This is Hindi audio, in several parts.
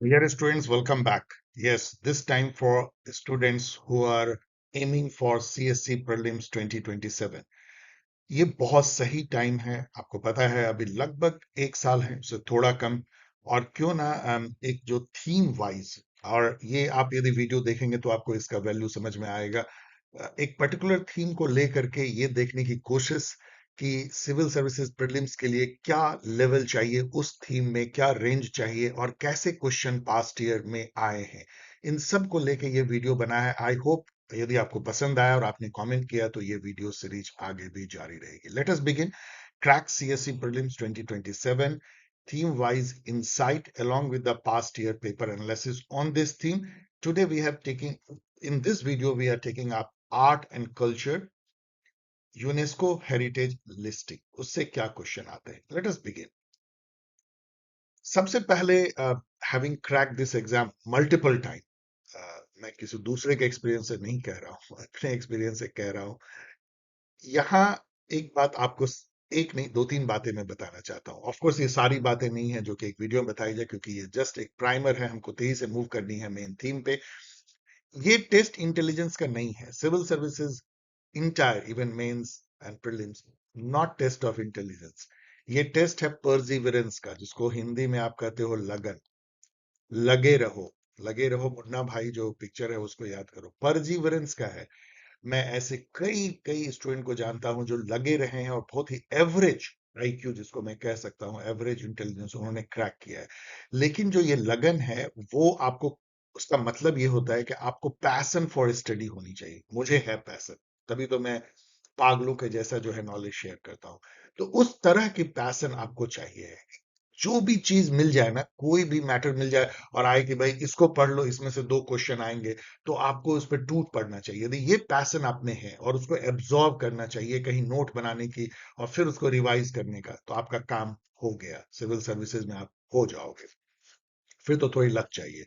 Dear students, welcome back. Yes, this time for students who are aiming for CSC Prelims 2027. ये बहुत सही टाइम है। आपको पता है अभी लगभग एक साल है, उससे थोड़ा कम। और क्यों ना एक जो थीम वाइज, और ये आप यदि वीडियो देखेंगे तो आपको इसका वैल्यू समझ में आएगा। एक पर्टिकुलर थीम को लेकर के ये देखने की कोशिश कि सिविल सर्विसेज प्रीलिम्स के लिए क्या लेवल चाहिए, उस थीम में क्या रेंज चाहिए और कैसे क्वेश्चन पास्ट ईयर में आए हैं, इन सब को लेके ये वीडियो बना है। आई होप यदि आपको पसंद आया और आपने कमेंट किया तो ये वीडियो सीरीज आगे भी जारी रहेगी। Let us begin. Crack CSC prelims 2027 theme wise insight along with the past year paper analysis on this theme. Today we have taken, in this video we are taking up art and culture, UNESCO heritage listing, उससे क्या क्वेश्चन आते हैं। Let us begin. सबसे पहले having crack this exam multiple time, मैं किसी दूसरे के एक्सपीरियंस से नहीं कह रहा हूं, अपने एक्सपीरियंस से कह रहा हूं। यहां एक बात आपको, एक नहीं दो तीन बातें मैं बताना चाहता हूं। ऑफ कोर्स ये सारी बातें नहीं है जो कि एक वीडियो में बताई जाए, क्योंकि ये जस्ट एक प्राइमर है, हमको तेजी से मूव करनी है मेन थीम पे। ये टेस्ट इंटेलिजेंस का नहीं है। Civil services entire, even mains and prelims, not test of intelligence. ये टेस्ट है परसिवरेंस का, जिसको हिंदी में आप कहते हो लगन। लगे रहो, लगे रहो मुन्ना भाई जो पिक्चर है उसको याद करो, परसिवरेंस का है। मैं ऐसे कई कई स्टूडेंट को जानता हूं जो लगे रहे हैं और बहुत ही एवरेज आईक्यू, जिसको मैं कह सकता हूं एवरेज इंटेलिजेंस, उन्होंने क्रैक किया है। लेकिन जो ये लगन है वो आपको, उसका मतलब ये होता है कि आपको पैशन फॉर स्टडी होनी चाहिए। मुझे है पैशन, तभी तो मैं पागलों के जैसा जो है नॉलेज शेयर करता हूं। तो उस तरह की पैशन आपको चाहिए। जो भी चीज मिल जाए ना, कोई भी मैटर मिल जाए और आए कि भाई इसको पढ़ लो, इसमें से दो क्वेश्चन आएंगे, तो आपको उस पर टूट पड़ना चाहिए। यदि ये पैशन आप में है और उसको एब्जॉर्व करना चाहिए, कहीं नोट बनाने की और फिर उसको रिवाइज करने का, तो आपका काम हो गया। सिविल सर्विसेज में आप हो जाओगे। फिर तो थोड़ी लक चाहिए।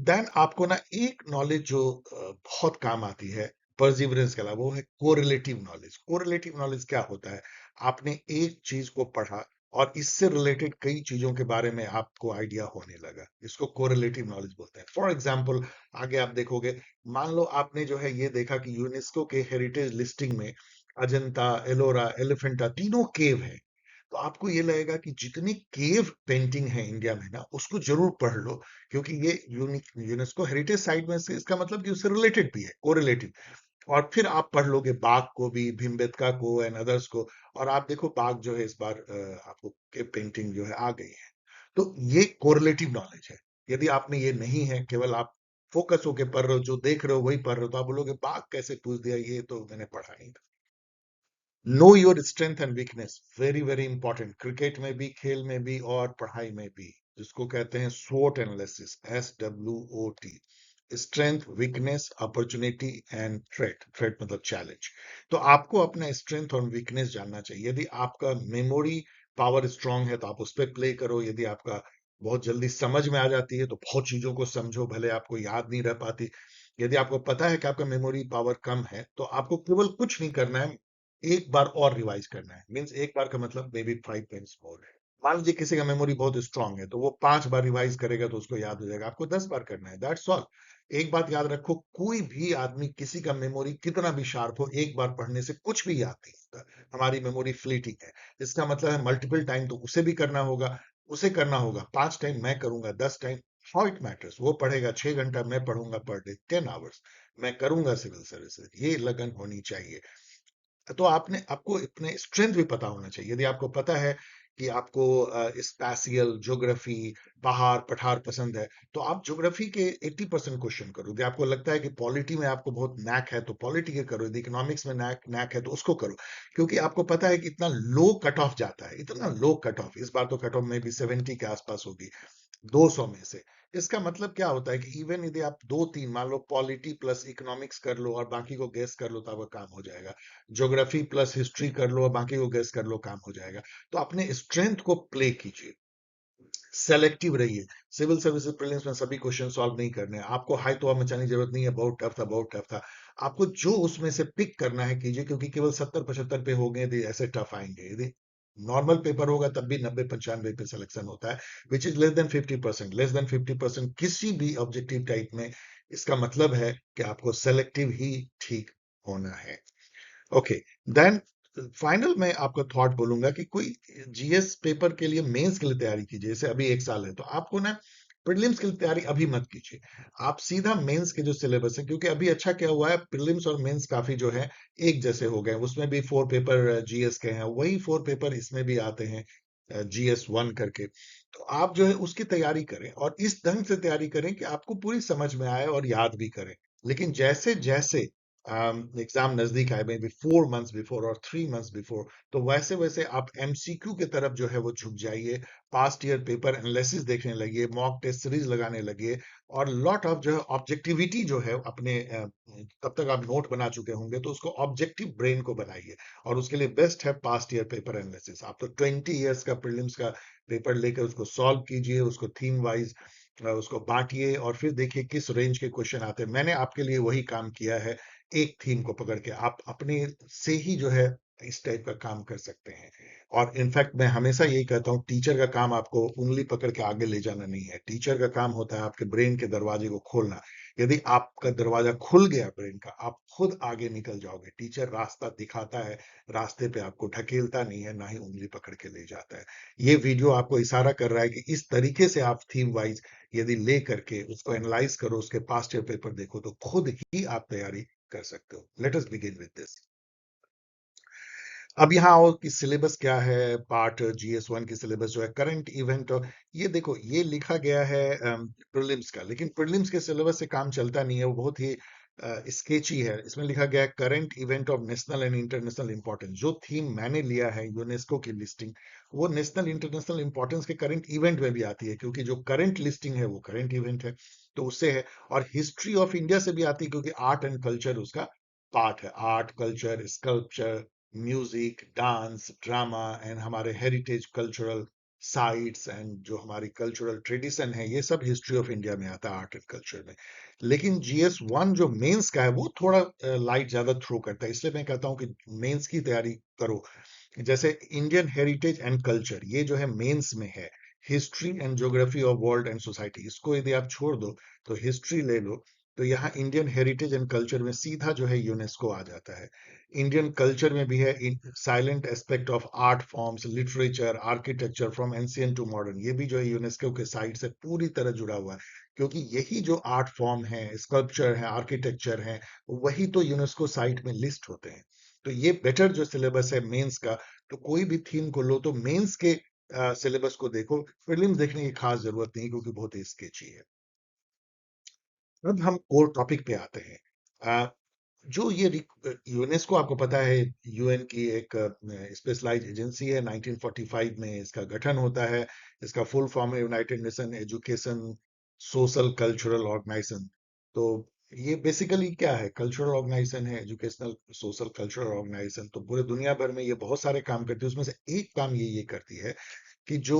देन आपको ना एक नॉलेज जो बहुत काम आती है परसिवरेंस के अलावा, वो है कोरिलेटिव नॉलेज। कोरिलेटिव नॉलेज क्या होता है? आपने एक चीज को पढ़ा और इससे रिलेटेड कई चीजों के बारे में आपको आइडिया होने लगा, इसको कोरिलेटिव नॉलेज बोलते हैं। फॉर एग्जाम्पल, आगे आप देखोगे, मान लो आपने जो है ये देखा कि यूनेस्को के हेरिटेज लिस्टिंग में अजंता, एलोरा, एलिफेंटा तीनों केव है। तो आपको ये लगेगा कि जितनी केव पेंटिंग है इंडिया में ना, उसको जरूर पढ़ लो, क्योंकि ये यूनेस्को हेरिटेज साइट में से, इसका मतलब कि उससे रिलेटेड भी है, कोरिलेटिव। और फिर आप पढ़ लोगे बाघ को भी, भीमबेटका को एंड अदर्स को, और आप देखो बाघ जो है इस बार आपको केव पेंटिंग जो है आ गई है। तो ये कोरिलेटिव नॉलेज है। यदि आप में ये नहीं है, केवल आप फोकस होके पढ़ रहे हो, जो देख रहे हो वही पढ़ रहे हो, तो आप बोलोगे बाघ कैसे पूछ दिया, ये तो मैंने पढ़ा नहीं था। Know your strength and weakness, very very important, cricket में भी, खेल में भी और पढ़ाई में भी, जिसको कहते हैं स्वोट analysis, SWOT। Strength, weakness, opportunity and threat. Threat मतलब चैलेंज। तो आपको अपना स्ट्रेंथ और वीकनेस जानना चाहिए। यदि आपका मेमोरी पावर स्ट्रांग है तो आप उस पर प्ले करो। यदि आपका बहुत जल्दी समझ में आ जाती है तो बहुत चीजों को समझो, भले आपको याद नहीं रह पाती। यदि आपको पता है कि आपका मेमोरी पावर कम है तो आपको केवल कुछ नहीं करना है, एक बार और रिवाइज करना है। मीन्स एक बार का मतलब मे बी 5 टाइम्स मोर है। मान लीजिए किसी का मेमोरी बहुत स्ट्रांग है तो वो 5 बार रिवाइज करेगा तो उसको याद हो जाएगा, आपको 10 बार करना है, दैट्स ऑल। एक बात याद रखो, कोई भी आदमी, किसी का मेमोरी कितना भी शार्प हो, एक बार पढ़ने से कुछ भी याद नहीं होता। हमारी मेमोरी फ्लीटिंग है। इसका मतलब है मल्टीपल टाइम तो उसे भी करना होगा, उसे करना होगा 5 टाइम, मैं करूंगा 10 टाइम। हाउ इट मैटर्स, वो पढ़ेगा 6 घंटा, मैं पढ़ूंगा पर डे 10 आवर्स। मैं करूंगा सिविल सर्विसेज, ये लगन होनी चाहिए। तो आपने, आपको अपने स्ट्रेंथ भी पता होना चाहिए। यदि आपको पता है कि आपको स्पैशियल ज्योग्राफी, पहाड़ पठार पसंद है, तो आप ज्योग्राफी के 80% क्वेश्चन करो। यदि आपको लगता है कि पॉलिटी में आपको बहुत नैक है तो पॉलिटी के करो। यदि इकोनॉमिक्स में नैक नैक है तो उसको करो, क्योंकि आपको पता है कि इतना लो कट ऑफ जाता है, इतना लो कट ऑफ। इस बार तो कट ऑफ में भी 70 के आसपास होगी 200 में से। इसका मतलब क्या होता है कि इवन यदि आप दो तीन, मान लो पॉलिटी प्लस इकोनॉमिक्स कर लो और बाकी को गेस कर लो, तो आपका काम हो जाएगा। ज्योग्राफी प्लस हिस्ट्री कर लो और बाकी को गेस कर लो, काम हो जाएगा। तो अपने स्ट्रेंथ को प्ले कीजिए, सेलेक्टिव रहिए। सिविल सर्विसेज प्रीलिम्स में सभी क्वेश्चन सॉल्व नहीं करने हैं। आपको हाई तो मचाने की जरूरत नहीं है, बहुत टफ था बहुत टफ था। आपको जो उसमें से पिक करना है कीजिए, क्योंकि केवल 70-75 पे हो गए ऐसे टफ आएंगे। नॉर्मल पेपर होगा तब भी 90-95 पे सिलेक्शन होता है, which is less than 50%। Less than 50% किसी भी ऑब्जेक्टिव टाइप में, इसका मतलब है कि आपको सेलेक्टिव ही ठीक होना है। ओके, देन फाइनल में आपका थॉट बोलूंगा कि कोई जीएस पेपर के लिए मेंस के लिए तैयारी कीजिए, जैसे अभी एक साल है तो आपको ना प्रीलिम्स की तैयारी अभी मत कीजिए, आप सीधा मेंस के जो सिलेबस है, क्योंकि अभी अच्छा क्या हुआ है, प्रीलिम्स और मेंस काफी जो है एक जैसे हो गए, उसमें भी 4 पेपर जीएस के हैं, वही 4 पेपर इसमें भी आते हैं, GS1 करके। तो आप जो है उसकी तैयारी करें और इस ढंग से तैयारी करें कि आपको पूरी समझ में आए और याद भी करें। लेकिन जैसे जैसे एग्जाम नजदीक आए, मे बी 4 मंथ्स बिफोर और 3 मंथ्स बिफोर, तो वैसे वैसे आप एमसीक्यू की तरफ जो है वो झुक जाइए, पास्ट ईयर पेपर एनालिसिस देखने लगिए, मॉक टेस्ट सीरीज लगाने लगिए, और लॉट ऑफ जो है ऑब्जेक्टिविटी जो है अपने तब तक आप नोट बना चुके होंगे तो उसको ऑब्जेक्टिव ब्रेन को बनाइए, और उसके लिए बेस्ट है पास्ट ईयर पेपर एनालिसिस। आप तो 20 ईयर्स का प्रीलिम्स का पेपर लेकर उसको सॉल्व कीजिए, उसको थीम वाइज उसको बांटिए, और फिर देखिए किस रेंज के क्वेश्चन आते हैं। मैंने आपके लिए वही काम किया है, एक थीम को पकड़ के आप अपने से ही जो है इस टाइप का काम कर सकते हैं। और इनफैक्ट मैं हमेशा यही कहता हूँ, टीचर का काम आपको उंगली पकड़ के आगे ले जाना नहीं है, टीचर का काम होता है आपके ब्रेन के दरवाजे को खोलना। यदि आपका दरवाजा खुल गया ब्रेन का, आप खुद आगे निकल जाओगे। टीचर रास्ता दिखाता है, रास्ते पे आपको ढकेलता नहीं है, ना ही उंगली पकड़ के ले जाता है। ये वीडियो आपको इशारा कर रहा है कि इस तरीके से आप थीम वाइज यदि ले करके उसको एनालाइज करो, उसके पास्ट ईयर पेपर देखो, तो खुद ही आप तैयारी कर सकते हो। Let us begin with this. अब यहाँ आओ कि सिलेबस क्या है, पार्ट GS1 की सिलेबस जो है करंट इवेंट, ये देखो ये लिखा गया है प्रीलिम्स का, लेकिन प्रीलिम्स के सिलेबस से काम चलता नहीं है, वो बहुत ही स्केची है। इसमें लिखा गया है current event of national and international importance. जो थीम मैंने लिया है यूनेस्को की लिस्टिंग, वो नेशनल इंटरनेशनल इंपॉर्टेंस के करंट इवेंट में भी आती है, क्योंकि जो करंट लिस्टिंग है वो करंट इवेंट है, तो उससे है। और हिस्ट्री ऑफ इंडिया से भी आती है, क्योंकि आर्ट एंड कल्चर उसका पार्ट है। Art, culture, sculpture, music, dance, drama and हमारे हेरिटेज कल्चरल साइट्स एंड जो हमारी कल्चरल ट्रेडिशन है, ये सब हिस्ट्री ऑफ इंडिया में आता है, आर्ट एंड कल्चर में। लेकिन GS1 जो मेंस का है वो थोड़ा लाइट ज्यादा थ्रो करता है, इसलिए मैं कहता हूँ कि मेंस की तैयारी करो। जैसे इंडियन हेरिटेज एंड कल्चर, ये जो है मेंस में है। History and geography of world and society, इसको यदि आप छोड़ दो तो हिस्ट्री ले लो, तो यहाँ इंडियन हेरिटेज एंड कल्चर में सीधा जो है यूनेस्को आ जाता है। इंडियन कल्चर में भी है silent aspect of art forms, literature, architecture from ancient to modern, ये भी जो है यूनेस्को के साइट से पूरी तरह जुड़ा हुआ है, क्योंकि यही जो आर्ट फॉर्म है, स्कल्पचर है, आर्किटेक्चर है, वही तो यूनेस्को साइट में लिस्ट होते हैं। तो ये बेटर जो सिलेबस है मेंस का, तो कोई भी थीम को लो तो मेंस के सिलेबस को देखो, प्रीलिम्स देखने की खास जरूरत नहीं, क्योंकि बहुत ही स्केची है। अब हम कोर टॉपिक पे आते हैं। जो ये यूनेस्को आपको पता है, यूएन की एक स्पेशलाइज्ड एजेंसी है, 1945 में इसका गठन होता है। इसका फुल फॉर्म है United Nation Education Social cultural organisation. तो ये बेसिकली क्या है, कल्चरल ऑर्गेनाइजेशन है, एजुकेशनल सोशल कल्चरल ऑर्गेनाइजेशन। तो पूरे दुनिया भर में ये बहुत सारे काम करती है, उसमें से एक काम ये करती है कि जो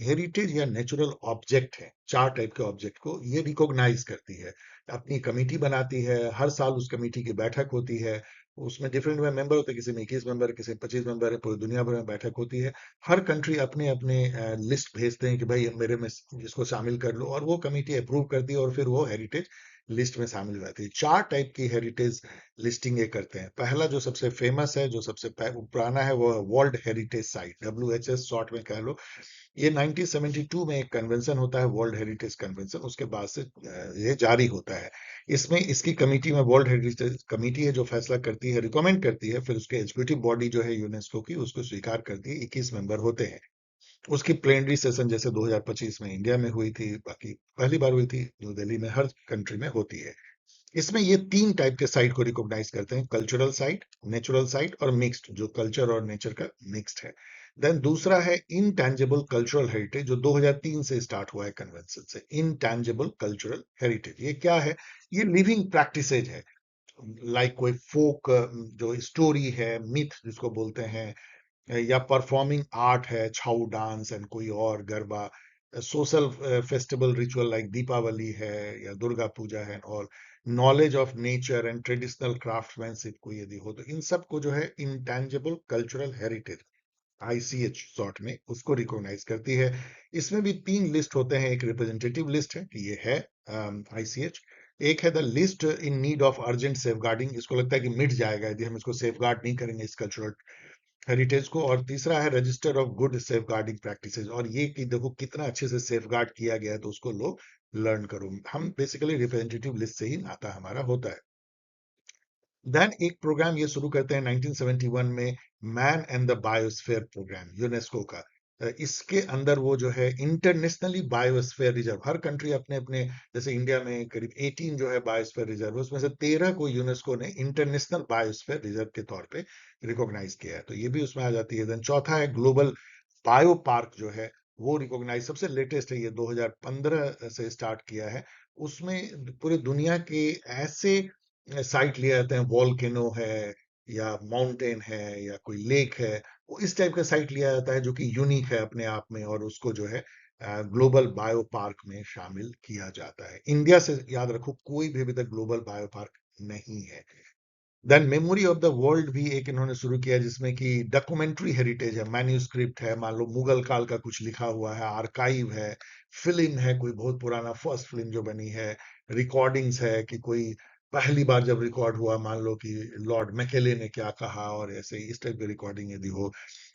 हेरिटेज या नेचुरल ऑब्जेक्ट है, 4 टाइप के ऑब्जेक्ट को ये रिकॉग्नाइज करती है, अपनी कमेटी बनाती है। हर साल उस कमेटी की बैठक होती है, उसमें डिफरेंट मेंबर होते हैं, किसी में 21 मेंबर, किसी में 25 मेंबर है, पूरी दुनिया भर में बैठक होती है। हर कंट्री अपने अपने लिस्ट भेजते हैं कि भाई मेरे में इसको शामिल कर लो, और वो कमेटी अप्रूव करती है, और फिर वो हेरिटेज लिस्ट में शामिल हो जाती है। 4 टाइप की हेरिटेज लिस्टिंग ये करते हैं। पहला जो सबसे फेमस है, जो सबसे पुराना है, वो world heritage site, WHS short में कह लो। ये 1972 में एक कन्वेंशन होता है, वर्ल्ड हेरिटेज कन्वेंशन, उसके बाद से ये जारी होता है। इसमें इसकी कमेटी में वर्ल्ड हेरिटेज कमेटी है जो फैसला करती है, रिकमेंड करती है, फिर उसके एग्जीक्यूटिव बॉडी जो है यूनेस्को की, उसको स्वीकार करती है। 21 मेंबर होते हैं। उसकी प्लेनरी सेशन जैसे 2025 में इंडिया में हुई थी, बाकी पहली बार हुई थी न्यू दिल्ली में, हर कंट्री में होती है। इसमें ये 3 टाइप के साइट को रिकॉग्नाइज करते हैं, कल्चरल साइट, नेचुरल साइट और मिक्स्ड, जो कल्चर और नेचर का मिक्स्ड है। देन दूसरा है इनटैंजिबल कल्चरल हेरिटेज, जो 2003 से स्टार्ट हुआ है कन्वेंशन से। इनटैंजिबल कल्चरल हेरिटेज ये क्या है, ये लिविंग प्रैक्टिसेज है, लाइक कोई फोक जो स्टोरी है, मिथ जिसको बोलते हैं, या परफॉर्मिंग आर्ट है, छाऊ डांस एंड कोई और garba, social festival ritual like Deepavali है या दुर्गा पूजा है, और knowledge of nature and traditional craftsmanship कोई यदि हो, तो इन सब को जो है intangible cultural heritage ICH short में, उसको रिकॉग्नाइज करती है। इसमें भी 3 लिस्ट होते हैं। एक रिप्रेजेंटेटिव लिस्ट है कि ये है आईसीएच। एक है the list in need of urgent safeguarding, इसको लगता है कि मिट जाएगा यदि हम इसको सेफगार्ड नहीं करेंगे इस कल्चरल हेरिटेज को। और तीसरा है register of good safeguarding practices, और ये कि देखो कितना अच्छे से सेफगार्ड किया गया है, तो उसको लोग लर्न करो। हम बेसिकली रिप्रेजेंटेटिव लिस्ट से ही नाता हमारा होता है। देन एक प्रोग्राम ये शुरू करते हैं 1971 में, man and the biosphere programme, UNESCO का। इसके अंदर वो जो है इंटरनेशनली बायोस्फीयर रिजर्व, हर कंट्री अपने अपने, जैसे इंडिया में करीब 18 जो है बायोस्फीयर रिजर्व, उसमें से 13 को यूनेस्को ने इंटरनेशनल बायोस्फीयर रिजर्व के तौर पे रिकॉग्नाइज किया है, तो ये भी उसमें आ जाती है। देन चौथा है ग्लोबल बायो पार्क जो है, वो रिकॉग्नाइज सबसे लेटेस्ट है, ये 2015 से स्टार्ट किया है। उसमें पूरी दुनिया के ऐसे साइट लिए जाते हैं, वॉल्केनो है या माउंटेन है या कोई लेक है, वो इस टाइप का साइट लिया जाता है जो कि यूनिक है अपने आप में, और उसको जो है ग्लोबल बायो पार्क में शामिल किया जाता है। इंडिया से याद रखो कोई भी अभी तक ग्लोबल बायो पार्क नहीं है। Then memory of the world भी एक इन्होंने शुरू किया, जिसमें कि डॉक्यूमेंट्री हेरिटेज है, मैन्यूस्क्रिप्ट है, मान लो मुगल काल का कुछ लिखा हुआ है, आर्काइव है, फिल्म है कोई बहुत पुराना फर्स्ट फिल्म जो बनी है, रिकॉर्डिंग्स है कि कोई पहली बार जब रिकॉर्ड हुआ, मान लो कि लॉर्ड मैकेले ने क्या कहा, और ऐसे इस टाइप की रिकॉर्डिंग यदि हो,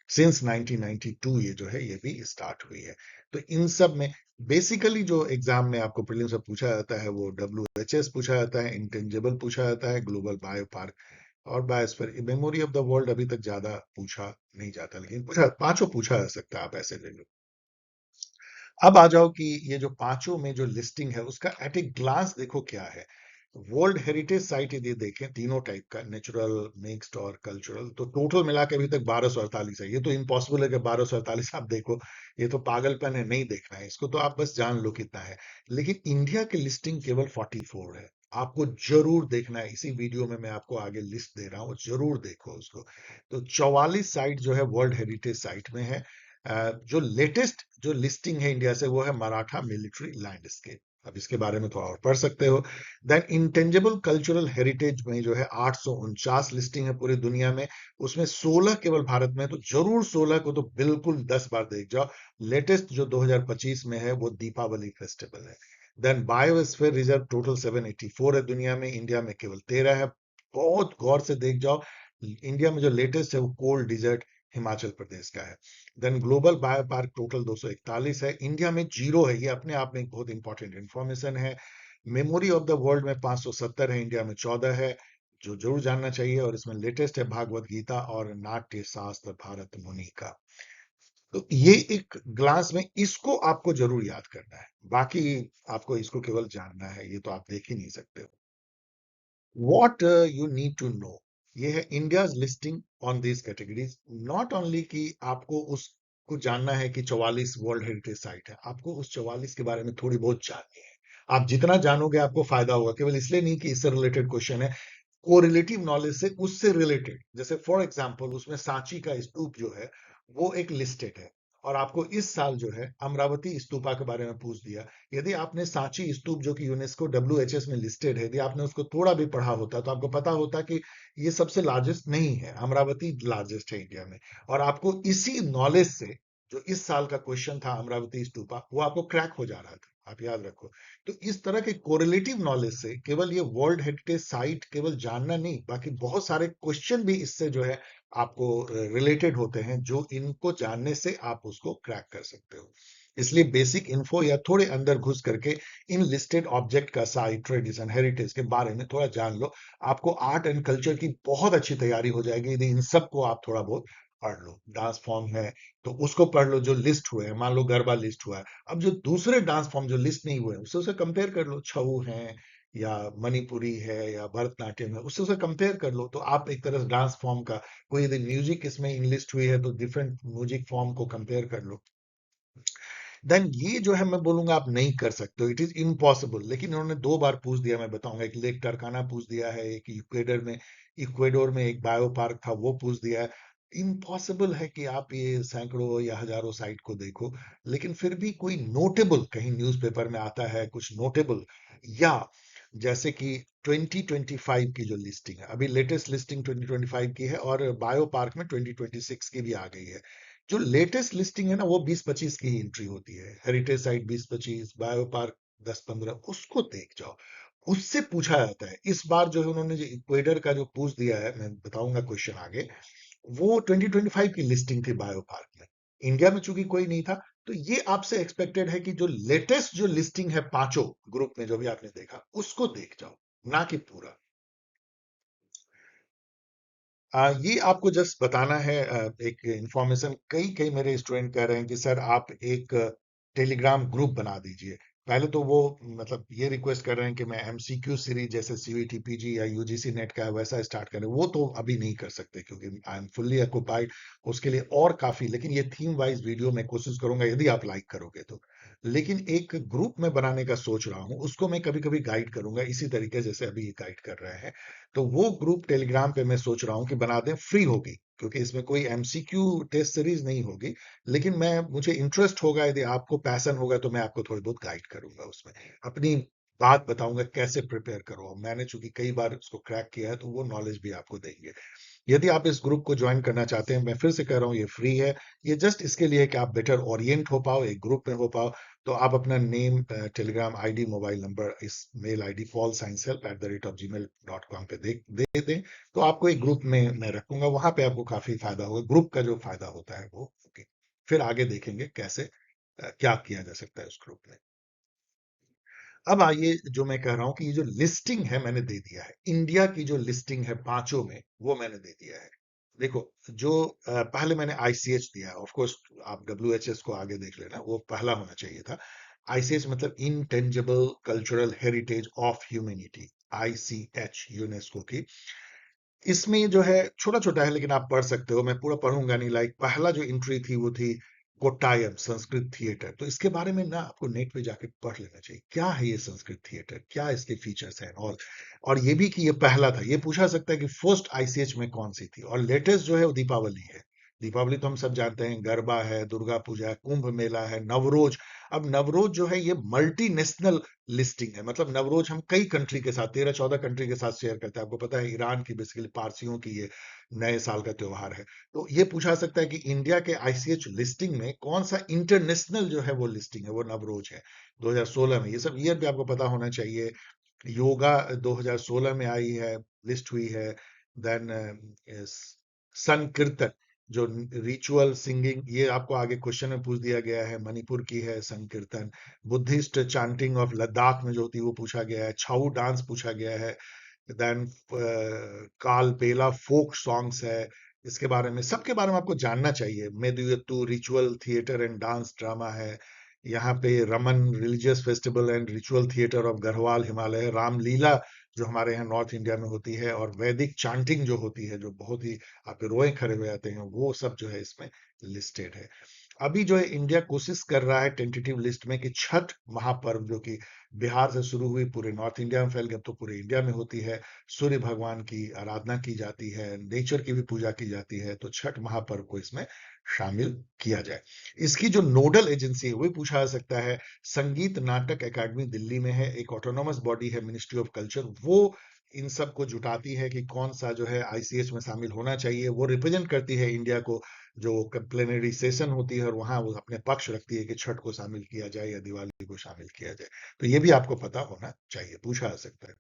सिंस 1992 ये जो है ये भी स्टार्ट हुई है। तो इन सब में बेसिकली जो एग्जाम में आपको प्रीलिम्स में पूछा जाता है वो डब्ल्यूएचएस पूछा जाता है, इंटेंजिबल पूछा जाता है, ग्लोबल बायो पार्क और biosphere. Memory of the world अभी तक ज्यादा पूछा नहीं जाता, लेकिन पूछा, पांचों पूछा जा सकता है, आप ऐसे ले लो। अब आ जाओ कि ये जो पांचों में जो लिस्टिंग है उसका एट ए ग्लांस देखो क्या है। वर्ल्ड हेरिटेज साइट यदि देखें तीनों टाइप का, नेचुरल, मिक्स्ड और कल्चरल, तो टोटल मिला के अभी तक 1248 है। ये तो इम्पॉसिबल है कि 1248 आप देखो, ये तो पागलपन है, नहीं देखना है इसको, तो आप बस जान लो कितना है। लेकिन इंडिया की लिस्टिंग केवल 44 है। आपको जरूर देखना है, इसी वीडियो में मैं आपको आगे लिस्ट दे रहा हूँ, जरूर देखो उसको। तो 44 साइट जो है वर्ल्ड हेरिटेज साइट में है। जो लेटेस्ट जो लिस्टिंग है इंडिया से वो है मराठा मिलिट्री लैंडस्केप, अब इसके बारे में थोड़ा और पढ़ सकते हो। देन इंटेंजिबल कल्चरल हेरिटेज में जो है 849 लिस्टिंग है पूरी दुनिया में, उसमें 16 केवल भारत में है, तो जरूर 16 को तो बिल्कुल 10 बार देख जाओ। लेटेस्ट जो 2025 में है वो दीपावली फेस्टिवल है। देन बायोस्फीयर रिजर्व टोटल 784 है दुनिया में, इंडिया में केवल 13 है। बहुत गौर से देख जाओ, इंडिया में जो लेटेस्ट है वो कोल्ड डिजर्ट हिमाचल प्रदेश का है। Then global bio park total 241 है, इंडिया में जीरो है, ये अपने आप में एक बहुत इंपॉर्टेंट इंफॉर्मेशन है। मेमोरी ऑफ द वर्ल्ड में 570 है, इंडिया में 14 है, जो जरूर जानना चाहिए। और इसमें लेटेस्ट है भागवत गीता और नाट्य शास्त्र भारत मुनि का। तो ये एक ग्लास में इसको आपको जरूर याद करना है, बाकी आपको इसको केवल जानना है, ये तो आप देख ही नहीं सकते हो। What you need to know, ये है India's listing on this categories. Not only कि आपको उसको जानना है कि 44 वर्ल्ड हेरिटेज साइट है, आपको उस 44 के बारे में थोड़ी बहुत जाननी है। आप जितना जानोगे आपको फायदा होगा, केवल इसलिए नहीं कि इससे रिलेटेड क्वेश्चन है, कोरिलेटिव नॉलेज से, उससे रिलेटेड। जैसे फॉर एग्जांपल उसमें सांची का स्तूप जो है वो एक लिस्टेड है, और आपको इस साल जो है अमरावती स्तूपा के बारे में पूछ दिया। यदि आपने सांची स्तूप जो कि यूनेस्को डब्ल्यूएचएस में लिस्टेड है, यदि आपने उसको थोड़ा भी पढ़ा होता तो आपको पता होता कि ये सबसे लार्जेस्ट नहीं है, अमरावती लार्जेस्ट है इंडिया में। और आपको इसी नॉलेज से जो इस साल का क्वेश्चन था अमरावती स्तूपा, वो आपको क्रैक हो जा रहा था, आप याद रखो। तो इस तरह के कोरिलेटिव नॉलेज से केवल ये वर्ल्ड हेरिटेज साइट केवल जानना नहीं, बाकी बहुत सारे क्वेश्चन भी इससे जो है आपको रिलेटेड होते हैं, जो इनको जानने से आप उसको क्रैक कर सकते हो। इसलिए बेसिक इन्फो या थोड़े अंदर घुस करके इन लिस्टेड ऑब्जेक्ट का साइट, ट्रेडिशन, हेरिटेज के बारे में थोड़ा जान लो। आपको आर्ट एंड कल्चर की बहुत अच्छी तैयारी हो जाएगी यदि इन सबको आप थोड़ा बहुत पढ़ लो। डांस फॉर्म है तो उसको पढ़ लो जो लिस्ट हुए हैं, मान लो गरबा लिस्ट हुआ है, अब जो दूसरे डांस फॉर्म जो लिस्ट नहीं हुए हैं उससे उसे कंपेयर कर लो, छऊ है या मणिपुरी है या भरतनाट्यम है, उससे उसे कंपेयर कर लो, तो आप एक तरह डांस फॉर्म का, कोई यदि म्यूजिक इसमें इंग्लिश हुई है तो डिफरेंट म्यूजिक फॉर्म को कंपेयर कर लो। देन ये जो है मैं बोलूंगा आप नहीं कर सकते हो, इट इज इम्पॉसिबल। लेकिन इन्होंने 2 बार पूछ दिया, मैं बताऊंगा, एक लेक टरकाना पूछ दिया है, एक इक्वेडोर में एक बायो पार्क था वो पूछ दिया है। इम्पॉसिबल है कि आप ये सैकड़ों या हजारों साइट को देखो, लेकिन फिर भी कोई नोटेबल कहीं न्यूज़पेपर में आता है कुछ नोटेबल, या जैसे कि 2025 की जो लिस्टिंग है, अभी लेटेस्ट लिस्टिंग 2025 की है, और बायो पार्क में 2026 की भी आ गई है। जो लेटेस्ट लिस्टिंग है ना, वो 20-25 की ही एंट्री होती है। हेरिटेज साइट 20-25, बायो पार्क 10-15, उसको देख जाओ। उससे पूछा जाता है। इस बार जो है उन्होंने जो इक्वेडर का जो पूछ दिया है, मैं बताऊंगा क्वेश्चन आगे, वो 2025 की लिस्टिंग थी बायो पार्क में। इंडिया में चूंकि कोई नहीं था, तो ये आपसे एक्सपेक्टेड है कि जो लेटेस्ट जो लिस्टिंग है पांचों ग्रुप में जो भी आपने देखा, उसको देख जाओ, ना कि पूरा। ये आपको जस्ट बताना है, एक इंफॉर्मेशन। कई कई मेरे स्टूडेंट कह रहे हैं कि सर आप एक टेलीग्राम ग्रुप बना दीजिए। पहले तो वो मतलब ये रिक्वेस्ट कर रहे हैं कि मैं एमसीक्यू सीरीज जैसे सीवीटी पीजी या यूजीसी नेट का है वैसा स्टार्ट करें। वो तो अभी नहीं कर सकते क्योंकि आई एम फुल्ली ऑक्युपाइड। उसके लिए और काफी, लेकिन ये थीम वाइज वीडियो मैं कोशिश करूंगा यदि आप लाइक करोगे तो। लेकिन एक ग्रुप में बनाने का सोच रहा हूँ, उसको मैं कभी कभी गाइड करूंगा इसी तरीके जैसे अभी ये गाइड कर रहे हैं। तो वो ग्रुप टेलीग्राम पे मैं सोच रहा हूँ कि बना दें, फ्री होगी क्योंकि इसमें कोई एमसीक्यू टेस्ट सीरीज नहीं होगी। लेकिन मैं मुझे इंटरेस्ट होगा, यदि आपको पैशन होगा तो मैं आपको थोड़ी बहुत गाइड करूंगा उसमें, अपनी बात बताऊंगा कैसे प्रिपेयर करो। मैंने चूंकि कई बार उसको क्रैक किया है तो वो नॉलेज भी आपको देंगे। यदि आप इस ग्रुप को ज्वाइन करना चाहते हैं, मैं फिर से कह रहा हूँ ये फ्री है। ये जस्ट इसके लिए कि आप बेटर ओरिएंट हो पाओ, एक ग्रुप में हो पाओ। तो आप अपना name, Telegram ID, mobile number इस मेल आईडी paulsciencehelp@gmail.com पे दे दें। तो आपको एक ग्रुप में मैं रखूंगा, वहां पे आपको काफी फायदा होगा। ग्रुप का जो फायदा होता है वो okay। फिर आगे देखेंगे कैसे क्या किया जा सकता है उस ग्रुप में। अब आइए, जो मैं कह रहा हूं कि ये जो लिस्टिंग है मैंने दे दिया है, इंडिया की जो लिस्टिंग है पांचों में वो मैंने दे दिया है। देखो, जो पहले मैंने आईसीएच दिया है, ऑफ कोर्स आप डब्ल्यूएचएस को आगे देख लेना, वो पहला होना चाहिए था। आईसीएच मतलब intangible cultural heritage of humanity, ICH, UNESCO की। इसमें जो है छोटा छोटा है लेकिन आप पढ़ सकते हो, मैं पूरा पढ़ूंगा नहीं। लाइक पहला जो एंट्री थी वो थी कोट्टायम संस्कृत थिएटर। तो इसके बारे में ना आपको नेट पे जाके पढ़ लेना चाहिए, क्या है ये संस्कृत थिएटर, क्या इसके फीचर्स हैं। और ये भी कि ये पहला था। ये पूछा सकता है कि फर्स्ट आईसीएच में कौन सी थी। और लेटेस्ट जो है वो दीपावली है। दीपावली तो हम सब जानते हैं, गरबा है, दुर्गा पूजा है, कुंभ मेला है, नवरोज। अब नवरोज जो है ये मल्टीनेशनल लिस्टिंग है। मतलब नवरोज हम कई कंट्री के साथ, 13-14 कंट्री के साथ शेयर करते हैं। आपको पता है ईरान की, बेसिकली पारसियों की ये नए साल का त्योहार है। तो ये पूछा सकता है कि इंडिया के आईसीएच लिस्टिंग में कौन सा इंटरनेशनल जो है वो लिस्टिंग है, वो नवरोज है 2016 में। ये सब ईयर भी आपको पता होना चाहिए। योगा 2016 में आई है, लिस्ट हुई है। देन संकीर्तन, जो रिचुअल सिंगिंग, ये आपको आगे क्वेश्चन में पूछ दिया गया है, मणिपुर की है संकीर्तन। बुद्धिस्ट चांटिंग ऑफ लद्दाख में जो होती है वो पूछा गया है। छाऊ डांस पूछा गया है। देन काल बेला फोक सॉन्ग्स है। इसके बारे में, सबके बारे में आपको जानना चाहिए। Mudiyettu ritual theatre and dance drama है। यहाँ पे Ramman religious festival and ritual theatre of Garhwal Himalaya, Ramlila जो हमारे यहाँ नॉर्थ इंडिया में होती है, और वैदिक चांटिंग जो होती है, जो बहुत ही आपके रोए खड़े हो जाते हैं, वो सब जो है इसमें लिस्टेड है। अभी जो है इंडिया कोशिश कर रहा है टेंटेटिव लिस्ट में कि छठ महापर्व, जो कि बिहार से शुरू हुई, पूरे नॉर्थ इंडिया में फैल गई, अब तो पूरे इंडिया में होती है। सूर्य भगवान की आराधना की जाती है, नेचर की भी पूजा की जाती है, तो छठ महापर्व को इसमें शामिल किया जाए। इसकी जो नोडल एजेंसी है वो पूछा जा सकता है। संगीत नाटक एकेडमी दिल्ली में है, एक ऑटोनोमस बॉडी है मिनिस्ट्री ऑफ कल्चर, वो इन सब को जुटाती है कि कौन सा जो है आईसीएच में शामिल होना चाहिए। वो रिप्रेजेंट करती है इंडिया को, जो प्लेनरी सेशन होती है, और वहां वो अपने पक्ष रखती है कि छठ को शामिल किया जाए या दिवाली को शामिल किया जाए। तो ये भी आपको पता होना चाहिए, पूछा जा सकता है।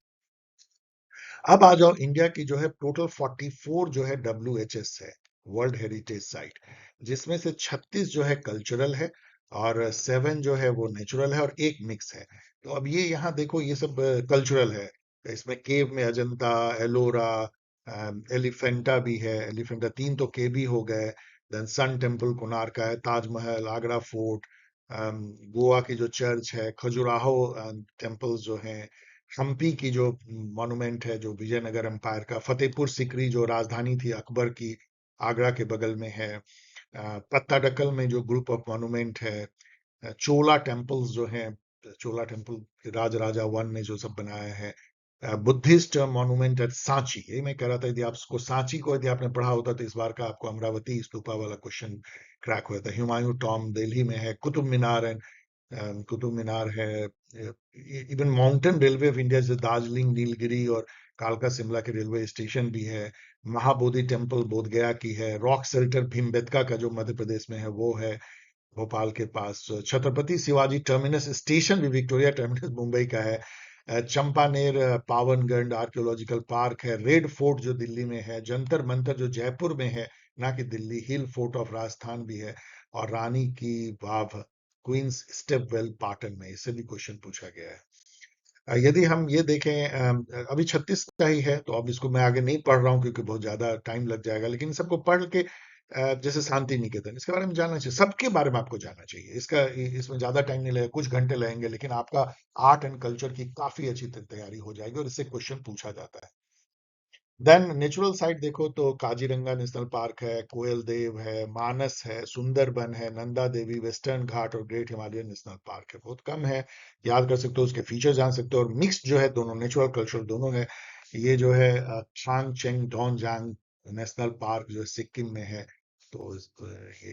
अब आ जाओ, इंडिया की जो है टोटल 44 जो है डब्ल्यूएचएस है, वर्ल्ड हेरिटेज साइट, जिसमें से 36 जो है कल्चरल है, और 7 जो है वो नेचुरल है, और एक मिक्स है। तो अब ये यहाँ देखो, ये सब कल्चरल है। इसमें केव में अजंता, एलोरा, एलिफेंटा भी है। एलिफेंटा, 3 तो केव भी हो गए। देन सन टेम्पल कोणार्क का है, ताजमहल, आगरा फोर्ट, गोवा की जो चर्च है, खजुराहो टेम्पल्स जो हैं, हम्पी की जो मॉन्यूमेंट है, जो विजयनगर एम्पायर का, फतेहपुर सिकरी जो राजधानी थी अकबर की, आगरा के बगल में है। पत्ताडकल में जो ग्रुप ऑफ मॉन्यूमेंट है। चोला टेम्पल्स जो हैं, चोला टेम्पल राज राजा वन ने जो सब बनाया है। बुद्धिस्ट मॉन्यूमेंट एट सांची, यही मैं कह रहा था, यदि आपको सांची को यदि आपने पढ़ा होता तो इस बार का आपको अमरावती स्तूपा वाला क्वेश्चन क्रैक हुआ था। हुमायूं टॉम दिल्ली में है। कुतुब मीनार है, कुतुब मीनार है, even mountain railway of India जैसे दार्जिलिंग, नीलगिरी और कालका शिमला के रेलवे स्टेशन भी है। महाबोधि टेम्पल बोध गया की है। रॉक शेल्टर भीमबेटका का जो मध्य प्रदेश में है वो है भोपाल के पास। छत्रपति शिवाजी टर्मिनस स्टेशन भी विक्टोरिया टर्मिनस मुंबई का है। चंपानेर पावनगढ़ आर्कियोलॉजिकल पार्क है। रेड फोर्ट जो दिल्ली में है। जंतर मंतर जो जयपुर में है, ना कि Delhi. Hill fort of Rajasthan भी है। और रानी की वाव क्वींस स्टेपवेल पाटन में, इससे भी क्वेश्चन पूछा गया है। यदि हम ये देखें, अभी 36 का ही है तो अब इसको मैं आगे नहीं पढ़ रहा हूँ क्योंकि बहुत ज्यादा टाइम लग जाएगा, लेकिन इन सबको पढ़ के जैसे शांति निकेतन, इसके बारे में जानना चाहिए, सबके बारे में आपको जानना चाहिए। इसमें ज्यादा टाइम नहीं लगेगा, कुछ घंटे लगेंगे, लेकिन आपका आर्ट एंड कल्चर की काफी अच्छी तैयारी हो जाएगी और इससे क्वेश्चन पूछा जाता है। देन नेचुरल साइड देखो तो काजीरंगा नेशनल पार्क है, कोयल देव है, मानस है, सुंदरबन है, नंदा देवी, वेस्टर्न घाट और ग्रेट हिमालयन नेशनल पार्क है। बहुत कम है, याद कर सकते हो, उसके फीचर जान सकते हो। और मिक्स जो है दोनों, नेचुरल कल्चरल दोनों है। ये जो है शांग चेंग डोनजांग नेशनल पार्क जो है सिक्किम में है। तो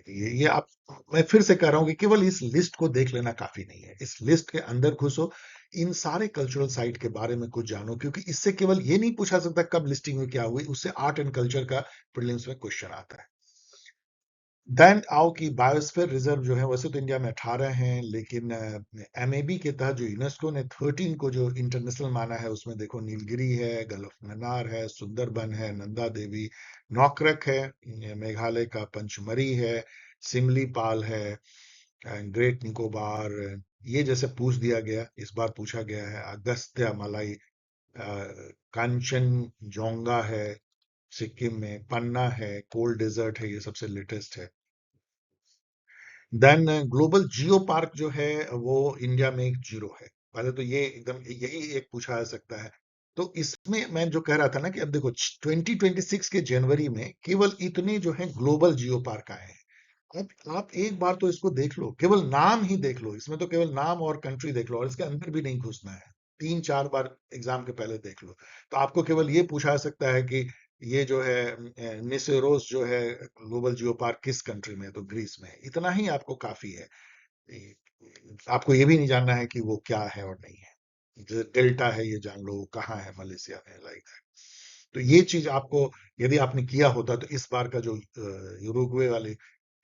ये आप, मैं फिर से कह रहा हूँ कि केवल इस लिस्ट को देख लेना काफी नहीं है। इस लिस्ट के अंदर घुसो, इन सारे कल्चरल साइट के बारे में कुछ जानो, क्योंकि इससे केवल ये नहीं पूछा सकता कब लिस्टिंग में क्या हुई, उससे आर्ट एंड कल्चर का प्रीलिम्स में क्वेश्चन आता है। देन आओ कि बायोस्फीयर रिजर्व जो है, वैसे तो इंडिया में 18 हैं, लेकिन एमएबी के तहत जो यूनेस्को ने 13 को जो इंटरनेशनल माना है, उसमें देखो नीलगिरी है, गल्फ मन्नार है, सुंदरबन है, नंदा देवी, नौकरक है, मेघालय का पंचमरी है, सिमलीपाल है, ग्रेट निकोबार। ये जैसे पूछ दिया गया, इस बार पूछा गया है अगस्त्य मलाई, कांचनजोंगा है सिक्किम में, पन्ना है, कोल्ड डेजर्ट है, ये सबसे लेटेस्ट है। देन ग्लोबल जियो पार्क जो है वो इंडिया में एक जीरो है। पहले तो ये एकदम यही एक पूछा जा सकता है। तो इसमें मैं जो कह रहा था ना कि अब देखो 2026 के जनवरी में केवल इतने जो है ग्लोबल जियो पार्क आए हैं। अब आप एक बार तो इसको देख लो, केवल नाम ही देख लो, इसमें तो केवल नाम और कंट्री देख लो और इसके अंदर भी नहीं घुसना है। 3-4 बार एग्जाम के पहले देख लो। तो आपको केवल ये पूछा जा सकता है कि ये जो है निसेरोस जो है ग्लोबल जियो पार्क किस कंट्री में है, तो ग्रीस में है। इतना ही आपको काफी है। आपको ये भी नहीं जानना है कि वो क्या है और नहीं है। जो डेल्टा है ये जान लो कहाँ है, मलेशिया में, लाइक दैट। तो ये चीज आपको, यदि आपने किया होता तो इस बार का जो यूरुग्वे वाले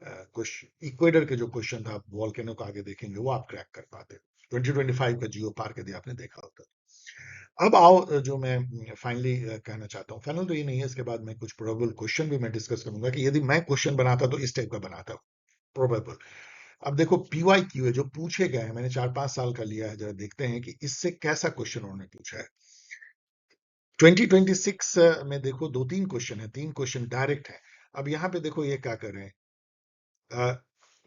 क्वेश्चन, इक्वेडर के जो क्वेश्चन था वॉल्केनो का, आगे देखेंगे, वो आप क्रैक कर पाते। 2025 का जियो पार्क यदि आपने देखा होता। अब आओ जो मैं फाइनली कहना चाहता हूँ, फाइनल तो ये नहीं है, इसके बाद मैं कुछ प्रोबेबल क्वेश्चन भी मैं डिस्कस करूंगा कि यदि मैं क्वेश्चन बनाता तो इस टाइप का बनाता, प्रोबेबल। अब देखो पीवाई क्यू है जो पूछे गए हैं, मैंने 4-5 साल का लिया है, जरा देखते हैं कि इससे कैसा क्वेश्चन उन्होंने पूछा है। 2026 में देखो 2-3 क्वेश्चन है, 3 क्वेश्चन डायरेक्ट है। अब यहाँ पे देखो ये क्या कर रहे हैं,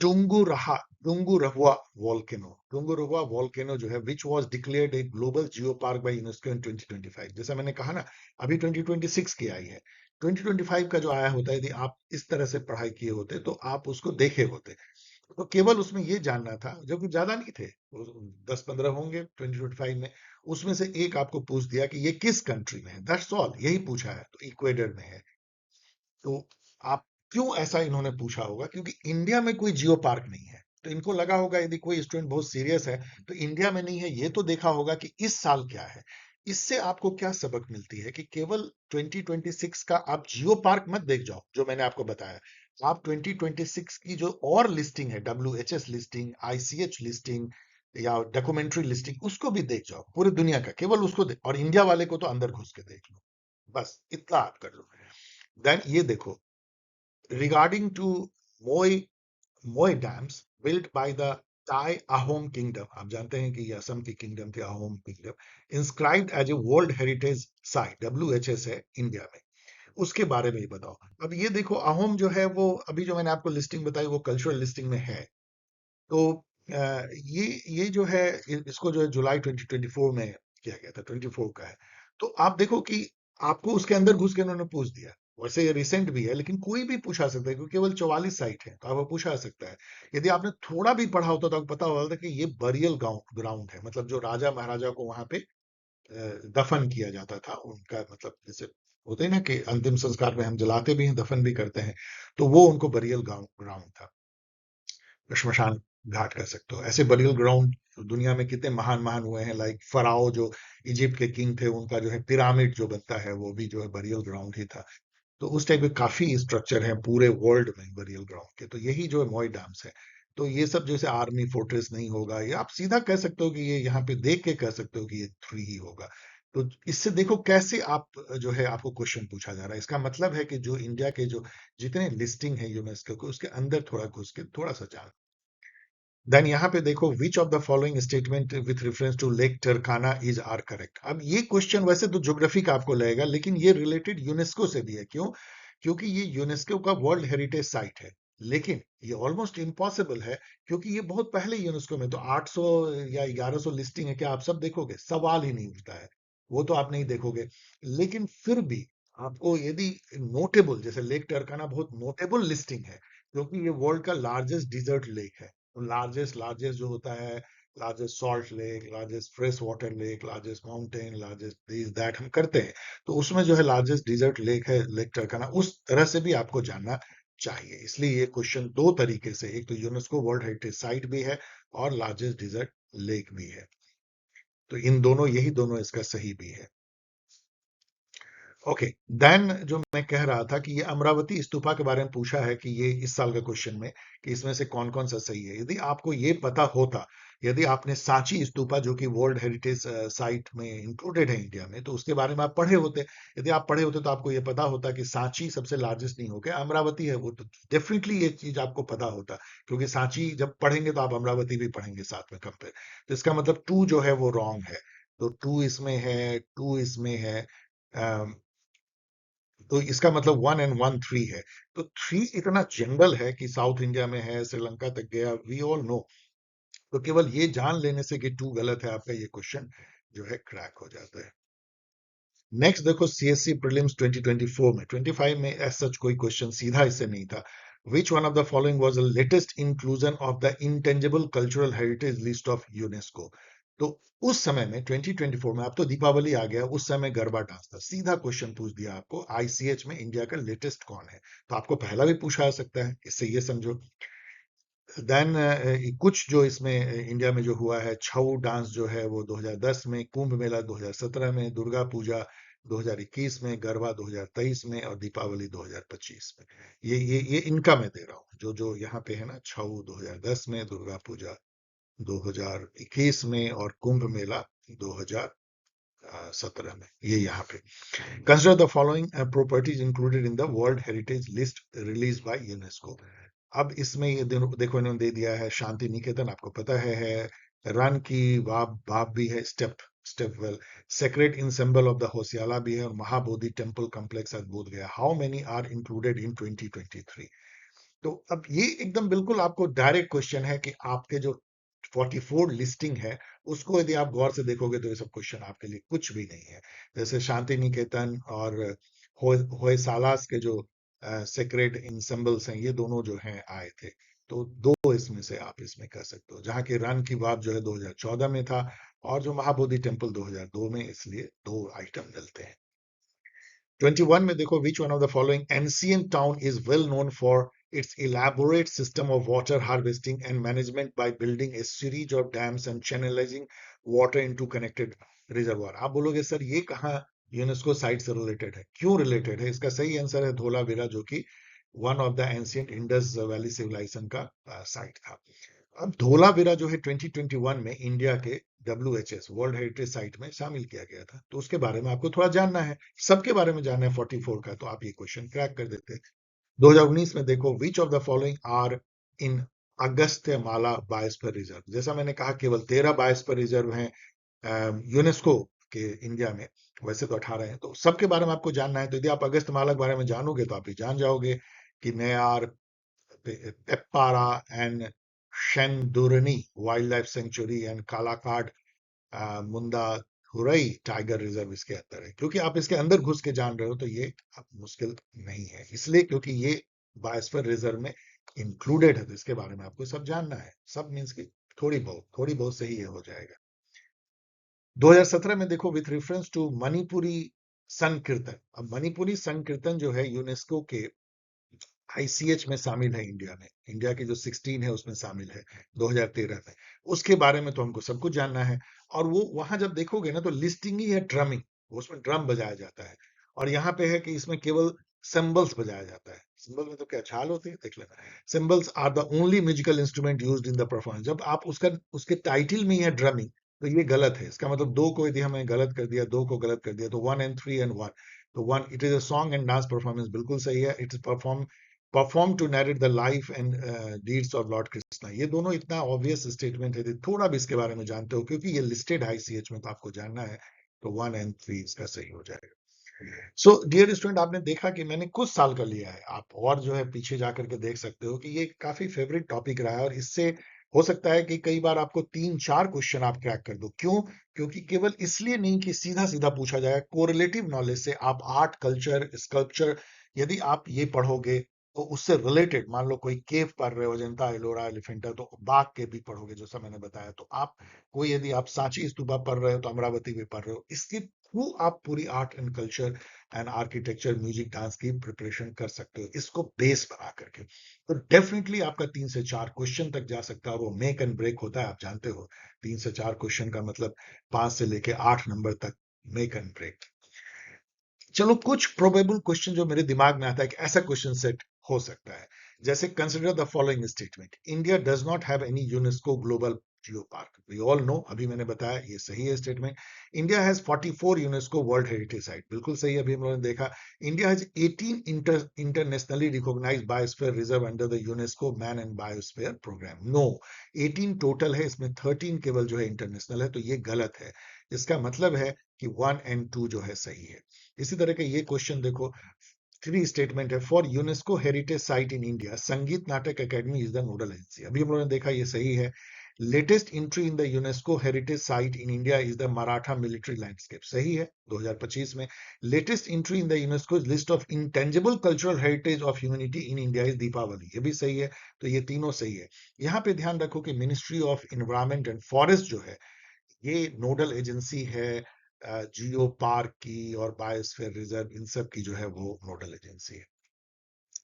टुंगुरहा टुंगुरहुआ वॉल्केनो, टुंगुरहुआ वॉल्केनो जो है which was declared a global geo park by UNESCO इन 2025। जैसा मैंने कहा ना, अभी 2026 की आई है। 2025 का जो आया होता है, यदि आप इस तरह से पढ़ाई किए होते तो आप उसको देखे होते। तो केवल उसमें ये जानना था, जो कि ज्यादा नहीं थे, 10-15 होंगे 2025 में। उसमें से एक आपको पूछ दिया कि ये किस कंट्री में है, दैट्स ऑल, यही पूछा है, तो इक्वेडर में है। तो आप, क्यों ऐसा इन्होंने पूछा होगा, क्योंकि इंडिया में कोई जियो पार्क नहीं है। तो इनको लगा होगा यदि कोई स्टूडेंट बहुत सीरियस है तो इंडिया में नहीं है, ये तो देखा होगा कि इस साल क्या है। इससे आपको क्या सबक मिलती है कि केवल 2026 का आप जियो पार्क मत देख जाओ, जो मैंने आपको बताया। आप 2026 की जो और लिस्टिंग है, WHS लिस्टिंग, ICH लिस्टिंग या डॉक्यूमेंट्री लिस्टिंग, उसको भी देख जाओ, पूरी दुनिया का केवल उसको देख, और इंडिया वाले को तो अंदर घुस के देख लो। बस इतना आप कर लो। देन ये देखो, regarding to Moy Moy dams built by the Tai Ahom Kingdom, आप जानते हैं कि ये असम की किंगडम थी, Ahom kingdom, inscribed as a world heritage site, WHS है इंडिया में, उसके बारे में ही बताओ। अब ये देखो अहोम जो है वो, अभी जो मैंने आपको लिस्टिंग बताई वो कल्चरल लिस्टिंग में है। तो ये जो है, इसको जो है जुलाई 2024 में किया गया था, 24 का है। तो आप देखो कि आपको उसके अंदर घुस के उन्होंने पूछ दिया। वैसे ये रिसेंट भी है, लेकिन कोई भी पूछा सकता है, क्योंकि केवल 44 साइट है, तो आपको पूछा सकता है। यदि आपने थोड़ा भी पढ़ा होता तो आपको पता होता कि ये बरियल ग्राउंड है, मतलब जो राजा महाराजा को वहां पे दफन किया जाता था, उनका मतलब जैसे होते हैं ना कि अंतिम संस्कार में हम जलाते भी हैं, दफन भी करते हैं, तो वो उनको बरियल ग्राउंड था, श्मशान घाट कह सकते हो। ऐसे बरियल ग्राउंड दुनिया में कितने महान महान हुए हैं, लाइक फराओ जो इजिप्ट के किंग थे, उनका जो है पिरामिड जो बनता है वो भी जो है बरियल ग्राउंड ही था। तो उस टाइप के काफी स्ट्रक्चर हैं पूरे वर्ल्ड में बरियल ग्राउंड के, तो यही जो है मोई डैम्स है। तो ये सब जैसे आर्मी फोर्ट्रेस नहीं होगा, या आप सीधा कह सकते हो कि ये यहाँ पे देख के कह सकते हो कि ये थ्री ही होगा। तो इससे देखो कैसे आप जो है आपको क्वेश्चन पूछा जा रहा है, इसका मतलब है कि जो इंडिया के जो जितने लिस्टिंग है यूनेस्को के, उसके अंदर थोड़ा घुस के थोड़ा सा जान। देन यहाँ पे देखो, which of the following statement with reference to lake Turkana is are correct. अब ये क्वेश्चन वैसे तो ज्योग्राफी का आपको लगेगा, लेकिन ये रिलेटेड यूनेस्को से भी है। क्यों? क्योंकि ये यूनेस्को का वर्ल्ड हेरिटेज साइट है। लेकिन ये ऑलमोस्ट इम्पॉसिबल है, क्योंकि ये बहुत पहले यूनेस्को में, तो 800 या 1100 लिस्टिंग है, क्या आप सब देखोगे? सवाल ही नहीं उठता है, वो तो आप नहीं देखोगे। लेकिन फिर भी आपको यदि नोटेबल, जैसे लेक टरकाना बहुत नोटेबल लिस्टिंग है, क्योंकि ये वर्ल्ड का लार्जेस्ट डिजर्ट लेक है। लार्जेस्ट लार्जेस्ट जो होता है, largest salt lake, largest fresh water lake, largest mountain, largest this that हम करते हैं। तो उसमें जो है लार्जेस्ट डिजर्ट लेक है लेक टरकाना, उस तरह से भी आपको जानना चाहिए। इसलिए ये क्वेश्चन दो तरीके से, एक तो यूनेस्को वर्ल्ड हेरिटेज साइट भी है और लार्जेस्ट डिजर्ट लेक भी है। तो इन दोनों, यही दोनों इसका सही भी है। ओके, देन जो मैं कह रहा था कि ये अमरावती स्तूपा के बारे में पूछा है कि ये इस साल का क्वेश्चन में, कि इसमें से कौन कौन सा सही है। यदि आपको ये पता होता, यदि आपने सांची स्तूपा जो कि वर्ल्ड हेरिटेज साइट में इंक्लूडेड है इंडिया में, तो उसके बारे में आप पढ़े होते। यदि आप पढ़े होते तो आपको ये पता होता कि सांची सबसे लार्जेस्ट नहीं होकर अमरावती है, वो तो डेफिनेटली ये चीज आपको पता होता। क्योंकि सांची जब पढ़ेंगे तो आप अमरावती भी पढ़ेंगे साथ में कंपेयर। तो इसका मतलब टू जो है वो रॉन्ग है। तो टू इसमें है, टू इसमें है, तो इसका मतलब वन एंड वन थ्री है। तो थ्री इतना जनरल है कि साउथ इंडिया में है, श्रीलंका तक गया, वी ऑल नो। तो केवल ये जान लेने से कि टू गलत है, आपका ये क्वेश्चन जो है क्रैक हो जाता है। नेक्स्ट देखो, सीएससी प्रीलिम्स 2024 में, 25 में एज सच कोई क्वेश्चन सीधा इससे नहीं था। Which one of the following was the latest inclusion of the intangible cultural heritage list of UNESCO. तो उस समय में 2024 में, अब तो दीपावली आ गया, उस समय गरबा डांस था। सीधा क्वेश्चन पूछ दिया आपको, आईसीएच में इंडिया का लेटेस्ट कौन है। तो आपको पहला भी पूछा जा सकता है, इससे ये समझो। देन कुछ जो इसमें इंडिया में जो हुआ है, छऊ डांस जो है वो 2010 में, कुंभ मेला 2017 में, दुर्गा पूजा 2021 में, गरबा 2023 में, और दीपावली 2025 में। ये इनका मैं दे रहा हूँ, जो जो यहाँ पे है ना, छऊ 2010 में, दुर्गा पूजा 2021 में, और कुंभ मेला 2017 में, ये यहाँ पे। Consider the following properties included in the world heritage list release by UNESCO. अब इसमें ये देखो इन्होंने दे दिया है शांति निकेतन, आपको पता है, रन की वाप बाप भी है, step well, sacred ensemble of the Hoysala भी है, और Mahabodhi temple complex at Bodh Gaya. How many are included in 2023? तो अब ये एकदम बिल्कुल आपको डायरेक्ट क्वेश्चन है कि आपके जो 44 लिस्टिंग है, उसको यदि आप गौर से देखोगे तो ये सब क्वेश्चन आपके लिए कुछ भी नहीं है। जैसे शांति निकेतन और होयसालास के जो सेक्रेड इन सिंबल्स हैं, ये दोनों जो हैं आए थे। तो दो इसमें से आप इसमें कह सकते हो, जहां की रन की बात जो है 2014 में था, और जो महाबोधि टेम्पल 2002 में, इसलिए दो आइटम मिलते हैं। 21 में देखो, which one of the following ancient town is well known for its elaborate system of water harvesting and management by building a series of dams and channelizing water into connected reservoir? आप बोलोगे सर ये कहाँ यूनेस्को साइट से रिलेटेड है? क्यों रिलेटेड है? इसका सही आंसर है धोलावीरा, जो कि one of the ancient Indus Valley civilisation का साइट था। अब धोलावीरा जो है 2021 में इंडिया के WHS वर्ल्ड हेरिटेज साइट में शामिल किया गया था। तो उसके बारे में आपको थोड़ा जानना है, सबके बारे में जानना है 44 का, तो आप ये क्वेश्चन क्रैक कर देते हैं। 2019 में देखो, which of the following are in Agasthyamala biosphere reserve. जैसा मैंने कहा, केवल 13 बायोस्फीयर रिजर्व हैं यूनेस्को के इंडिया में, वैसे तो 18 हैं। तो सबके बारे में आपको जानना है, तो यदि आप अगस्त माला के बारे में जानोगे तो आप ये जान जाओगे कि Neyyar, Peppara and Shendurney wildlife sanctuary, and Kalakad Mundanthurai tiger reserve इसके अंदर है। क्योंकि आप इसके अंदर घुस के जान रहे हो, तो ये मुश्किल नहीं है, इसलिए क्योंकि ये बायोस्फीयर रिजर्व में इंक्लूडेड है। तो इसके बारे में आपको सब जानना है, सब मीन्स की थोड़ी बहुत से ही ये हो जाएगा। 2017 में देखो, विथ रेफरेंस टू मणिपुरी संकीर्तन। अब मणिपुरी संकीर्तन जो है यूनेस्को के आईसीएच में शामिल है इंडिया में, इंडिया की जो 16 है उसमें शामिल है 2013 में। उसके बारे में तो हमको सब कुछ जानना है। और वो वहां जब देखोगे ना तो लिस्टिंग ही है ड्रमिंग, उसमें ड्रम बजाया जाता है। और यहाँ पे है कि इसमें केवल सिंबल्स बजाया जाता है। सिंबल में तो क्या छाल होती है, देख लेना। Cymbals are the only musical instrument used in the performance. जब आप उसका उसके टाइटल में ही है ड्रमिंग, तो ये गलत है। इसका मतलब दो को यदि हमें गलत कर दिया, दो को गलत कर दिया, तो 1 and 3 and 1, तो one it is a song and dance performance, बिल्कुल सही है। It is perform to narrate the life and deeds of Lord Krishna. ये दोनों इतना ऑब्वियस स्टेटमेंट है, थोड़ा भी इसके बारे में जानते हो क्योंकि ये लिस्टेड है आईसीएच में, तो आपको जानना है। तो 1 and 3 इसका सही हो जाएगा। सो डियर स्टूडेंट, आपने देखा कि मैंने कुछ साल का लिया है। आप और जो है पीछे जाकर के देख सकते हो कि ये काफी फेवरेट टॉपिक रहा है, और इससे हो सकता है कि कई बार आपको 3-4 क्वेश्चन आप क्रैक कर दो। क्यों? क्योंकि केवल इसलिए नहीं कि सीधा सीधा पूछा जाए, कोरिलेटिव नॉलेज से आप आर्ट, कल्चर, स्कल्पचर यदि आप ये पढ़ोगे तो उससे रिलेटेड, मान लो कोई केव पढ़ रहे हो, अजंता, एलोरा, एलिफेंटा, तो बाघ के भी पढ़ोगे जैसा मैंने बताया। तो आप कोई यदि आप सांची स्तूपा पढ़ रहे हो तो अमरावती भी पढ़ रहे हो। इसके थ्रू आप पूरी art and culture and architecture, music, dance की प्रिपरेशन कर सकते हो, इसको बेस बना करके। तो डेफिनेटली आपका 3 से 4 क्वेश्चन तक जा सकता है, और वो मेक एंड ब्रेक होता है, आप जानते हो। 3 से 4 क्वेश्चन का मतलब 5 से लेके 8 नंबर तक मेक एंड ब्रेक। चलो कुछ प्रोबेबल क्वेश्चन जो मेरे दिमाग में आता है कि ऐसा क्वेश्चन सेट हो सकता है। जैसे consider the following statement, India does not have any UNESCO global geo park. We all know, अभी मैंने बताया ये सही है statement. India has 44 UNESCO world heritage site, बिल्कुल सही है, अभी हम लोगों ने देखा। India has 18 internationally recognised biosphere reserve under the UNESCO man and biosphere programme. No, 18 total है, इसमें 13 केवल जो है इंटरनेशनल है, तो ये गलत है। इसका मतलब है कि 1 and 2 जो है सही है। इसी तरह का ये क्वेश्चन देखो, 3 स्टेटमेंट है, for UNESCO heritage site in India Sangeet Natak academy is the nodal agency. अभी हम लोगों ने देखा ये सही है। Latest entry in the UNESCO heritage site in India is the Maratha military landscape, सही है 2025 में। Latest entry in the UNESCO list of intangible cultural heritage of humanity in India is Deepavali, ये भी सही है। तो ये तीनों सही है। यहाँ पे ध्यान रखो कि ministry of environment and forest जो है, ये नोडल एजेंसी है जियो पार्क की और बायोस्फीयर रिजर्व, इन सब की जो है वो नोडल एजेंसी है।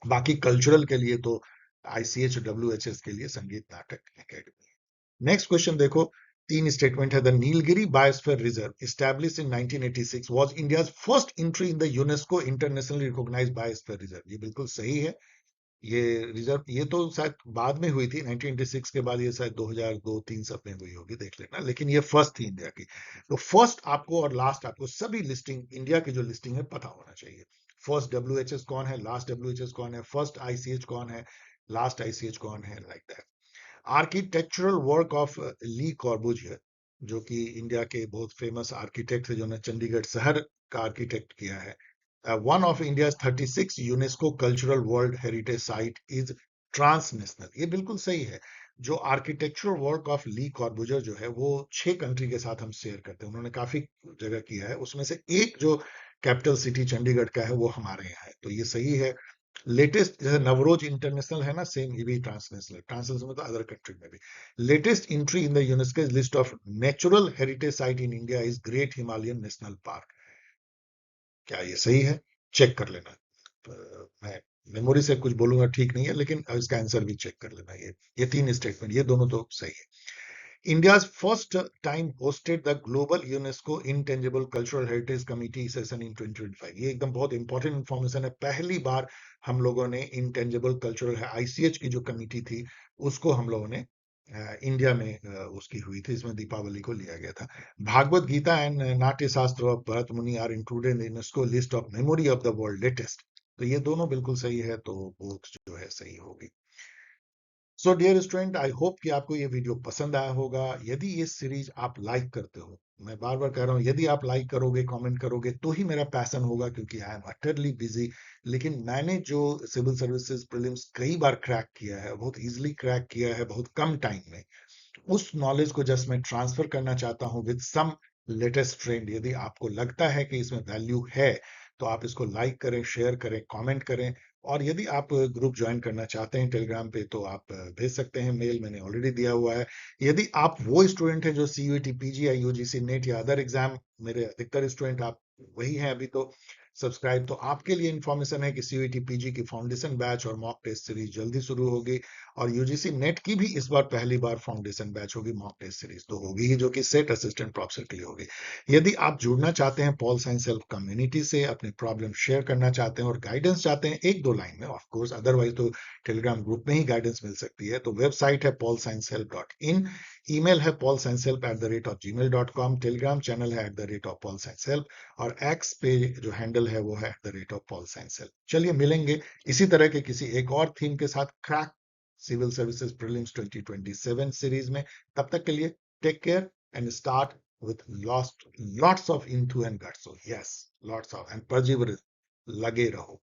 बाकी कल्चरल के लिए तो आईसीएच, डब्ल्यूएचएस के लिए संगीत नाटक एकेडमी है। नेक्स्ट क्वेश्चन देखो, 3 स्टेटमेंट है, the Nilgiri biosphere reserve established in 1986 was India's first entry in the UNESCO internationally recognised biosphere reserve, ये बिल्कुल सही है। ये रिजर्व, ये तो शायद बाद में हुई थी 1986 के बाद, ये शायद 2002-3 सब में हुई होगी, देख लेना, लेकिन ये फर्स्ट थी इंडिया की। तो फर्स्ट आपको और लास्ट आपको सभी लिस्टिंग, इंडिया की जो लिस्टिंग है पता होना चाहिए। फर्स्ट डब्ल्यूएचएस कौन है, लास्ट डब्ल्यूएचएस कौन है, फर्स्ट आईसीएच कौन है, लास्ट आईसीएच कौन है, like that. Architectural work of Le Corbusier, जो कि इंडिया के बहुत फेमस आर्किटेक्ट है, जिन्होंने चंडीगढ़ शहर का आर्किटेक्ट किया है। One of India 36 UNESCO cultural world heritage site is transnational, ये बिल्कुल सही है। जो architectural work of Le Corbusier जो है वो 6 कंट्री के साथ हम शेयर करते हैं, उन्होंने काफी जगह किया है, उसमें से एक जो कैपिटल सिटी चंडीगढ़ का है वो हमारे यहाँ है, तो ये सही है। लेटेस्ट जैसे नवरोज इंटरनेशनल है ना, सेम ये भी ट्रांसनेशनल, ट्रांसनेशनल मतलब अदर कंट्री में भी। Latest entry in the UNESCO list of natural heritage site in India is great Himalayan national park, क्या ये सही है? चेक कर लेना। मैं मेमोरी से कुछ बोलूंगा ठीक नहीं है, लेकिन इसका आंसर भी चेक कर लेना। ये 3 स्टेटमेंट, ये दोनों तो सही है। India's first time hosted the Global UNESCO Intangible Cultural Heritage Committee session in 2025। ये एकदम बहुत इंपॉर्टेंट इंफॉर्मेशन है। पहली बार हम लोगों ने इंटेंजिबल कल्चरल है आईसीएच की जो कमिटी थी, उसको हम लोगों ने इंडिया में उसकी हुई थी, इसमें दीपावली को लिया गया था। भागवत गीता एंड नाट्य शास्त्र of Bharat Muni are included in UNESCO list of memory of the world latest, तो ये दोनों बिल्कुल सही है, तो बोथ जो है सही होगी। So dear student, I hope कि आपको ये वीडियो पसंद आया होगा। यदि ये सीरीज आप लाइक करते हो, मैं बार बार कह रहा हूं, यदि आप लाइक करोगे, कमेंट करोगे, तो ही मेरा पैशन होगा, क्योंकि आई एम अटरली बिजी। लेकिन मैंने जो सिविल सर्विसेज प्रीलिम्स कई बार क्रैक किया है, बहुत इजीली क्रैक किया है, बहुत कम टाइम में, उस नॉलेज को जस्ट मैं ट्रांसफर करना चाहता हूं विद सम लेटेस्ट ट्रेंड। यदि आपको लगता है कि इसमें वैल्यू है, तो आप इसको लाइक करें, शेयर करें, कमेंट करें। और यदि आप ग्रुप ज्वाइन करना चाहते हैं टेलीग्राम पे, तो आप भेज सकते हैं, मेल मैंने ऑलरेडी दिया हुआ है। यदि आप वो स्टूडेंट हैं जो सीयूईटी, पीजी या यूजीसी नेट या अदर एग्जाम, मेरे अधिकतर स्टूडेंट आप वही हैं अभी, तो सब्सक्राइब। तो आपके लिए इंफॉर्मेशन है कि सीयूईटी पीजी की फाउंडेशन बैच और मॉक टेस्ट सीरीज जल्दी शुरू होगी, और यूजीसी नेट की भी इस बार पहली बार फाउंडेशन बैच होगी, मॉक टेस्ट सीरीज तो होगी ही, जो कि सेट असिस्टेंट प्रोफेसर के लिए होगी। यदि आप जुड़ना चाहते हैं पॉल साइंस हेल्प कम्युनिटी से, अपनी प्रॉब्लम शेयर करना चाहते हैं और गाइडेंस चाहते हैं एक दो लाइन में, ऑफ कोर्स अदरवाइज तो टेलीग्राम ग्रुप में ही गाइडेंस मिल सकती है, तो वेबसाइट है paulsciencehelp.in, ईमेल है paulsciencehelp@gmail.com, टेलीग्राम चैनल है @paulsciencehelp, और एक्स पे जो हैंडल है वो है @paulsciencehelp। चलिए मिलेंगे इसी तरह के किसी एक और थीम के साथ crack civil services prelims 2027 series में। तब तक के लिए take care and start with lots of into and guts. So yes, lots of, and perseverance, लगे रहो।